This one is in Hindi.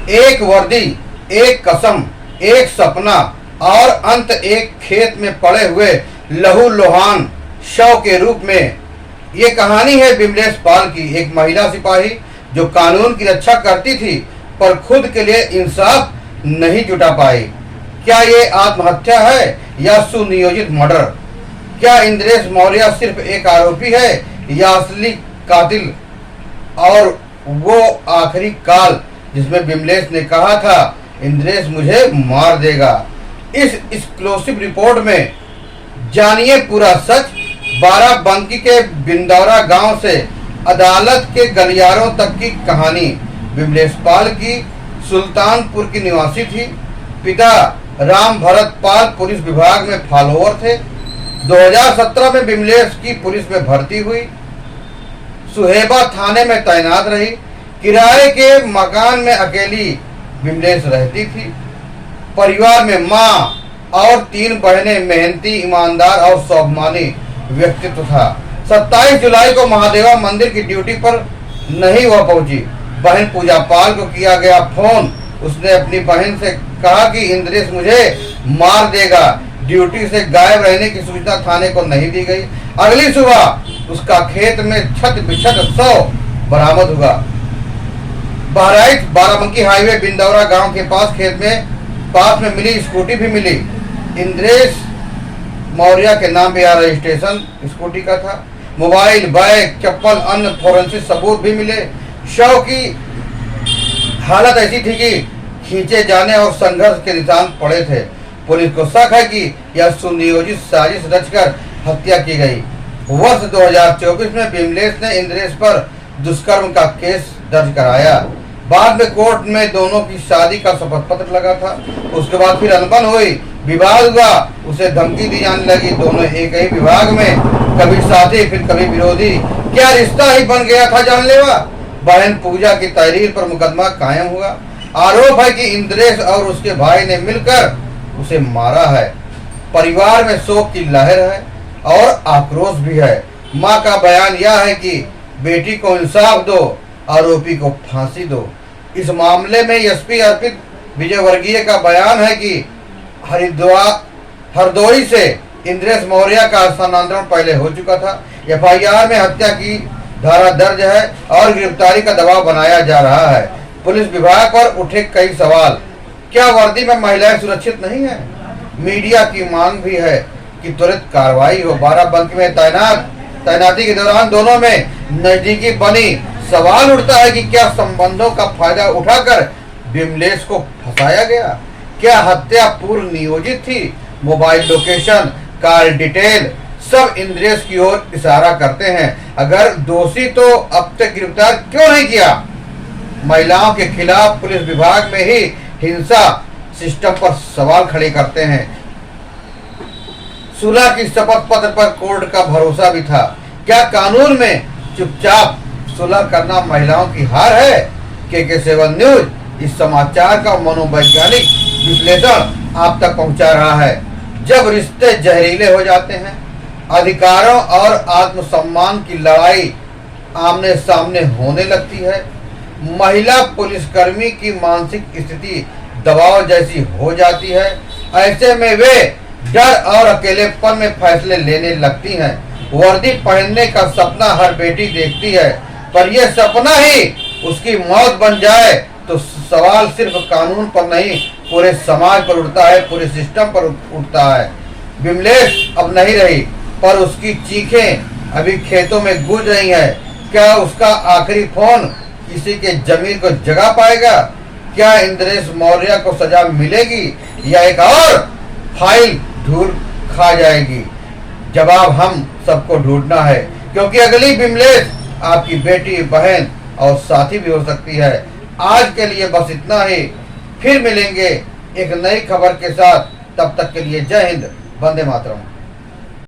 एक वर्दी, एक कसम, एक सपना और अंत एक खेत में पड़े हुए लहूलुहान शव के रूप में। ये कहानी है विमलेश पाल की, एक महिला सिपाही जो कानून की रक्षा करती थी पर खुद के लिए इंसाफ नहीं जुटा पाई। क्या ये आत्महत्या है या सुनियोजित मर्डर? क्या इंद्रेश मौर्य सिर्फ एक आरोपी है या असली कातिल? और वो आखिरी काल जिसमें विमलेश ने कहा था इंद्रेश मुझे मार देगा। इस एक्सक्लूसिव रिपोर्ट में जानिए पूरा सच। बाराबंकी के बिंदौरा गांव से अदालत के गलियारों तक की कहानी। विमलेश पाल की सुल्तानपुर की निवासी थी। पिता राम भरत पाल पुलिस विभाग में फॉलोअर थे। 2017 में विमलेश की पुलिस में भर्ती हुई। सुहेबा थाने में तैनात रही। किराए के मकान में अकेली विमलेश रहती थी। परिवार में माँ और 3 बहनें, मेहनती, ईमानदार और स्वाभिमानी व्यक्तित्व था। 27 जुलाई को महादेवा मंदिर की ड्यूटी पर नहीं वह पहुंची। बहन पूजा पाल को किया गया फोन। उसने अपनी बहन से कहा कि इंद्रेश मुझे मार देगा। ड्यूटी से गायब रहने की सूचना थाने को नहीं दी गई। अगली सुबह उसका खेत में छत बिछत शव बरामद हुआ। बहराइच बाराबंकी हाईवे बिंदौरा गांव के पास में मिली स्कूटी भी मिली। इंद्रेश मौर्य के नाम पे यह रजिस्ट्रेशन स्कूटी का था। मोबाइल, बैग, चप्पल, अन्य फोरेंसिक सबूत भी मिले। शव की हालत ऐसी थी कि खींचे जाने और संघर्ष के निशान पड़े थे। पुलिस को शक है कि यह सुनियोजित साजिश रचकर हत्या की गई। वर्ष 2024 में विमलेश ने इंद्रेश पर दुष्कर्म का केस दर्ज कराया। बाद में कोर्ट में दोनों की शादी का शपथ पत्र लगा था। उसके बाद फिर अनबन हुई, विवाद हुआ, उसे धमकी दी जाने लगी। दोनों एक ही विभाग में, कभी साथी फिर कभी विरोधी। क्या रिश्ता ही बन गया था जानलेवा। बहन पूजा की तहरीर पर मुकदमा कायम हुआ। आरोप है कि इंद्रेश और उसके भाई ने मिलकर उसे मारा है। परिवार में शोक की लहर है और आक्रोश भी है। मां का बयान यह है कि बेटी को इंसाफ दो, आरोपी को फांसी दो। इस मामले में एसपी अर्पित विजयवर्गीय का बयान है कि हरदोई से इंद्रेश मौर्य का स्थानांतरण पहले हो चुका था। एफआईआर में हत्या की धारा दर्ज है और गिरफ्तारी का दबाव बनाया जा रहा है। पुलिस विभाग पर उठे कई सवाल। क्या वर्दी में महिलाएं सुरक्षित नहीं है? मीडिया की मांग भी है कि त्वरित कार्रवाई हो। बाराबंकी में तैनाती के दौरान दोनों में नजदीकी बनी। सवाल उठता है कि क्या संबंधों का फायदा उठाकर विमलेश को फंसाया गया? क्या हत्या पूर्व नियोजित थी? मोबाइल लोकेशन, कार डिटेल सब इंद्रेश की ओर इशारा करते हैं। अगर दोषी तो अब तक गिरफ्तार क्यों नहीं किया? महिलाओं के खिलाफ पुलिस विभाग में ही हिंसा सिस्टम पर सवाल खड़े करते हैं। सुलह की शपथ पत्र पर कोर्ट का भरोसा भी था। क्या कानून में चुपचाप सुलह करना महिलाओं की हार है? के7 न्यूज इस समाचार का मनोवैज्ञानिक विश्लेषण आप तक पहुंचा रहा है। जब रिश्ते जहरीले हो जाते हैं, अधिकारों और आत्मसम्मान की लड़ाई आमने सामने होने लगती है, महिला पुलिसकर्मी की मानसिक स्थिति दबाव जैसी हो जाती है। ऐसे में वे डर और अकेलेपन में फैसले लेने लगती हैं। वर्दी पहनने का सपना हर बेटी देखती है, पर यह सपना ही उसकी मौत बन जाए तो सवाल सिर्फ कानून पर नहीं, पूरे समाज पर उठता है, पूरे सिस्टम पर उठता है। विमलेश अब नहीं रही, पर उसकी चीखें अभी खेतों में गूंज रही है। क्या उसका आखिरी फोन किसी के जमीन को जगा पाएगा? क्या इंद्रेश मौर्य को सजा मिलेगी या एक और फाइल ढूंढ खा जाएगी? जवाब हम सबको ढूंढना है, क्योंकि अगली विमलेश आपकी बेटी, बहन और साथी भी हो सकती है। आज के लिए बस इतना ही। फिर मिलेंगे एक नई खबर के साथ। तब तक के लिए जय हिंद, वंदे मातरम।